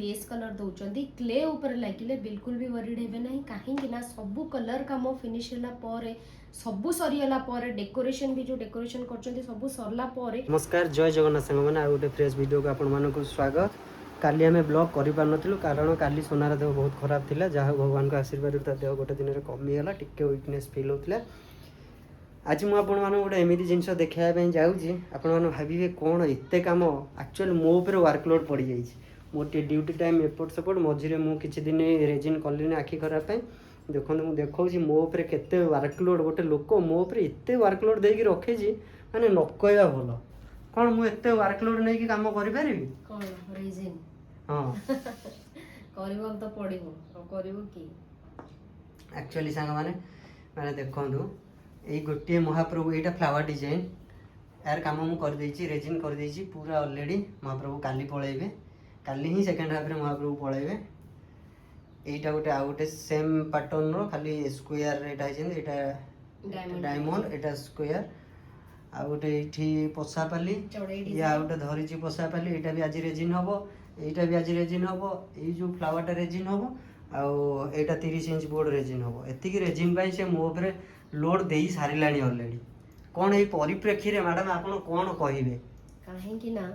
Base colour दउचंदी clay ऊपर लागिले बिल्कुल भी वरीड हेबे नहीं काहेकि ना सब कलर काम फिनिश होला परे सब सरीला परे डेकोरेशन भी जो डेकोरेशन करचंदी सब सरला परे। नमस्कार जय जगन्नाथ सांग मैंने गोटे फ्रेश वीडियो को आपण मानक स्वागत। काली आम ब्लॉग कर पार्नु कारण काली सोनार देह बहुत खराब थिला जहाँ भगवान को आशीर्वाद देह गोटे दिन में कमीगला टिके वीकनेस फिल होता। आज मुझे गोटे एमती जिन देखापी जाऊँगी आपण भावे कौन एत कम एक्चुअली मो उपर वर्कलोड पड़ जाए मोर ड्यूटी टाइम एपट सेपट मझे मुझे किसी दिन रेजिन कलिनी आखि खराब देखो मुझे देखा मो उपर केते वर्कलोड गोटे लोक मो उपर एत वर्कलोड देकी रखे माने न कहवा भल कौन मुझे एत वर्कलोड नहीं काम करें कौन रीजन हाँ करबो तो पड़िबो करबो की एक्चुअली सांग माने माने देखो यही गोटे महाप्रभु यहाँ फ्लावर डिजाइन यार कम मुझे कर देछि रेजिन कर देछि पूरा ऑलरेडी महाप्रभु काली पळेबे काली ही सेकंड हाफ रे महाप्रभु पळेबे एटा गोटे आ गोटे सेम पैटर्न रो खाली स्क्वायर एटा है एटा डायमंड एटा स्क्वायर आ गोटे एठी पसापाली या गोटे धरिछि पसापाली एटा भी आज रेजिन हबो एटा भी आज रेजिन हबो ए जो फ्लावरटा रेजिन हबो आ एटा 30 इंच बोर्ड रेजिन हबो एतिकी रेजिन पई से मो ऊपर लोड दे सारिलानी ऑलरेडी कौन ये परिप्रेक्षी रे मैडम आपण कौन कहिबे काहेकि ना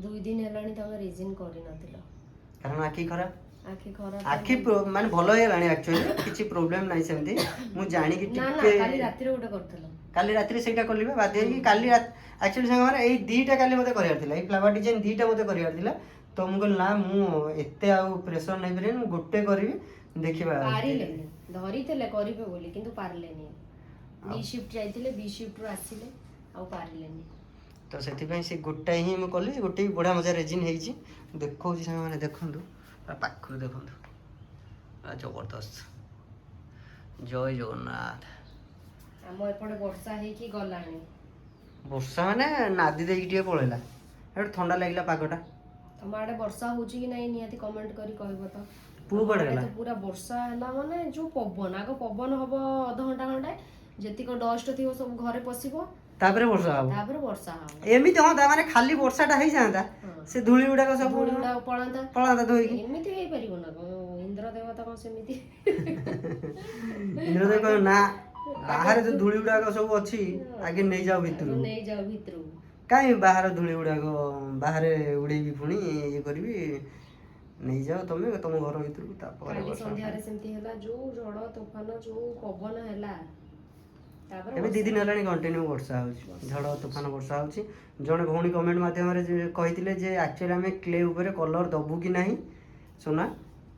2 दिन हेलानी तमे रेजिन करि नथिलो कारण आखि खराब आखि माने भलो हेलानी एक्चुअली किछि प्रॉब्लम नाही सेमती मु जानि कि ना ना टिके काली राती रे उडा करथलो काली रात्री सेटा करलिबे बाध्य कि काली एक्चुअली संग माने एई दीटा काली मते करियार थिला एई फ्लावर डिजाइन दीटा मते करियार थिला तो मु कहल ना मु एते आ प्रेशर नै परन गोटे करबी देखिबा पारिले धरितले करिबे बोली किंतु पारलेनी बी शिफ्ट जाइतिले बी शिफ्ट रो आसिले आ पारिलेनी तो से से गोटा ही मुझे कली गोटे बढ़िया मजा रेजिन होगी देखो मैंने देखूँ पाखु देखूँ जबरदस्त जय जगन्नाथ आम एपटे वर्षा हेकी गलानी वर्षा माने नादी देकी टिके पळेला एटा ठंडा लागला पागटा तम आडे वर्षा होची कि नहीं नियाती कमेंट करी कहबो तो पू पड़े गला तो पूरा वर्षा हला माने जो पवन आगो पवन हबो आधा घंटा घंटा जेतिक डस्ट थिबो सब घरे पसिबो तापरे वर्षा हबो एमिति हो ता माने खाली वर्षाटा हेई जांता से धूली उडा को सब धूली उडा पळांता धोई एमिति हेई परिबो ना इंद्र देवता को सेमिति इंद्र देव ना बाहर जो धूली उडा को सब अछि आगे नै जाओ भितरु काई बाहर धूली उडा को बाहर उडेबी पुणी ये करबी नै जाओ तमे तुम घर भितर ता पर काली संध्या रे सेमति हला जो झड़ तूफान जो पवन हला एबे 2 दिन हलानी कंटिन्यू वर्षा होची झड़ तूफान वर्षा होची जने भौणी कमेंट माध्यम रे कहितिले जे एक्चुअली हमें क्ले ऊपर कलर दबु कि नाही सोना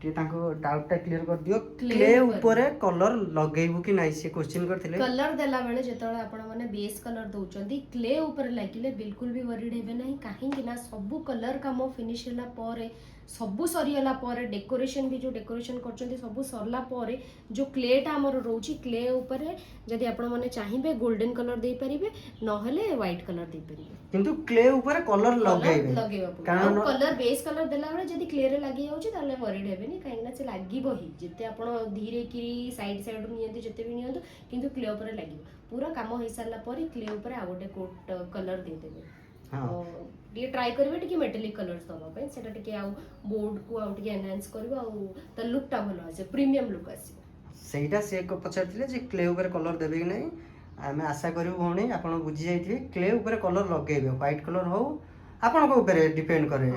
टी ताको डाउट टा क्लियर कर दियो क्ले ऊपर कलर लगेबु कि नाही से क्वेश्चन करथिले कलर देला बेले जेतळे आपण माने बेस कलर दउचंदी क्ले ऊपर लागिले बिल्कुल भी वरीड हेबे नाही काहेकि ना सब कलर काम फिनिश होला परे सब सरीला परे डेकोरेशन भी जो डेकोरेशन करचंदी सब सरला परे जो क्लेटा हमर रोची क्ले ऊपर जदी आपण माने चाहिबे गोल्डन कलर दे परिबे नहले व्हाइट कलर दे परिबे किंतु क्ले ऊपर कलर लगेबे कारण कलर बेस कलर देला बेले जदी क्ले रे लागि जाउची ताले वरीड हेबे नी काहेकि ना से लागिबो ही जते आपण धीरे किरी साइड साइड नियंती जते भी नियंतु किंतु क्ले ऊपर लागिबो पूरा काम होई सारला परे क्ले ऊपर आ गोटे कोट कलर दे देबे हां ये ट्राई करबे टिके मेटालिक कलर्स दबा पे सेटा टिके आ बोर्ड को आउट के एनहांस करबो आ त लुक टा भलो आसे प्रीमियम लुक आसे सेटा से को पछारथिले जे क्ले ऊपर कलर देबे कि नहीं आमे आशा करियो भौणी आपण बुझी जाइथिबे क्ले ऊपर कलर लगेबे व्हाइट कलर हो आपण को ऊपर डिपेंड करे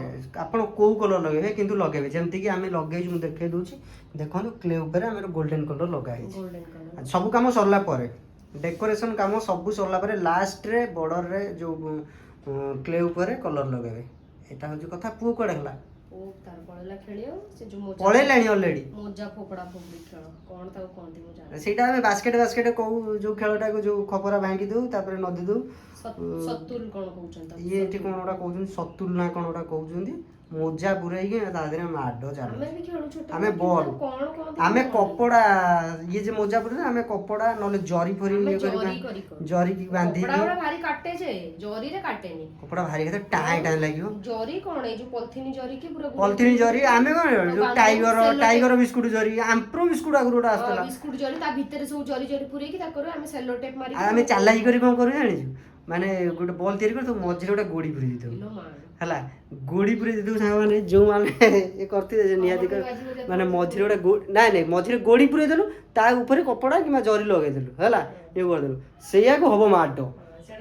आपण को कलर लगेबे किंतु लगेबे जेमति कि आमे लगे जो देखे दूची देखो क्ले ऊपर आमे गोल्डन कलर लगाई गोल्डन कलर सब काम सरला परे डेकोरेशन काम सब सरला परे लास्ट रे बॉर्डर रे जो क्ले ऊपर कलर लगेबे एटा हो जो कथा पू कोड हला ओ तार पळला खेलियो से जो मोजा पळेलानी ऑलरेडी मोजा फोपड़ा फोपड़ी खेल कोन ताऊ कोनती मो जाने सेटा में बास्केट को जो खेलटा को जो खपरा भांगी दउ तापर नदी दउ सतुल कोन कहउछन ये एठी कोनोडा कहउछन सतुल ना कोनोडा कहउछन मोजा बुराई के ता देरे माडो जानो हमें भी खेलु छोटा हमें बॉल हमें कपड़ा ये जे मोजा पुरे हमें कपड़ा नले जरी फरी ये करी जरी की बांधी कपड़ा भारी काटे जे जरी रे काटेनी कपड़ा भारी के टाइ टाइ लागियो जरी कोन ए जो पॉलिथीन जरी के पूरा पॉलिथीन जरी हमें कोन जो टाइगर बिस्कुट जरी एम्प्रो बिस्कुट आगुरोडा आस्तला बिस्कुट जरी ता भीतर सब जरी जरी पुरे की ता करो हमें सेलो टेप मारी हमें चालाई करी कोन करू जानि माने गोटे बॉल तयारी कर तो मझे गोटे गोड़ी भरी दिथो ହେଲା ଗୋଡ଼ି ପୁରେଇ ଦେଇଥିବୁ ସାଙ୍ଗମାନେ ଯେଉଁମାନେ ଏ କରିଥିବେ ଯେ ନିହାତି ମାନେ ମଝିରେ ନାଇଁ ନାଇଁ ମଝିରେ ଗୋଡ଼ି ପୁରେଇ ଦେଲୁ ତା ଉପରେ କପଡ଼ା କିମ୍ବା ଜରି ଲଗେଇଦେଲୁ ହେଲା ଇଏ କରିଦେଲୁ ସେଇଆକୁ ହବ ମାଡ଼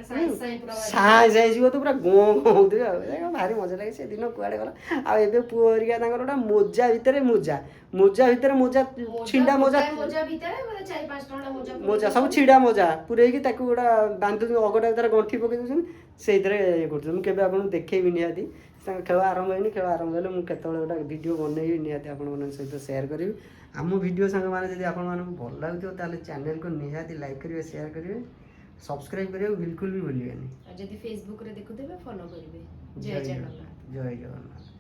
ସାଇଁ ସାଇଁ ଯିବ ତ ପୁରା ଗଁ ଗଁ ହଉଥିବେ ଆଉ ଭାରି ମଜା ଲାଗେ ସେ ଦିନ କୁଆଡ଼େ ଗଲା। ଆଉ ଏବେ ପୁଅ ହେରିକା ତାଙ୍କର ଗୋଟେ ମୋଜା ଭିତରେ ମୋଜା ଭିତରେ ମୋଜା ଛିଣ୍ଡା ମୋଜା ମୋଜା ସବୁ ଛିଡ଼ା ମୋଜା ପୁରେଇକି ତାକୁ ଗୋଟେ ବାନ୍ଧି ଅଗଟା ଭିତରେ ଗଣ୍ଠି ପକେଇ ଦେଉଛନ୍ତି ସେଇଥିରେ ଇଏ କରୁଛନ୍ତି। ମୁଁ କେବେ ଆପଣଙ୍କୁ ଦେଖେଇବି ନିହାତି ତାଙ୍କ ଖେଳ ଆରମ୍ଭ ହେଇନି ଖେଳ ଆରମ୍ଭ ହେଲେ ମୁଁ କେତେବେଳେ ଗୋଟେ ଭିଡ଼ିଓ ବନେଇବି ନିହାତି ଆପଣମାନଙ୍କ ସହିତ ସେୟାର କରିବି। ଆମ ଭିଡ଼ିଓ ସାଙ୍ଗମାନେ ଯଦି ଆପଣମାନଙ୍କୁ ଭଲ ଲାଗୁଥିବ ତାହେଲେ ଚ୍ୟାନେଲକୁ ନିହାତି ଲାଇକ୍ କରିବେ ସେୟାର କରିବେ ସବସ୍କ୍ରାଇବ୍ କରିବାକୁ ବିଲକୁଲ ବି ଭୁଲିବେନି। ଯଦି ଫେସବୁକରେ ଦେଖୁଥିବେ ଫଲୋ କରିବେ। ଜୟ ଜଗନ୍ନାଥ। ଜୟ ଜଗନ୍ନାଥ।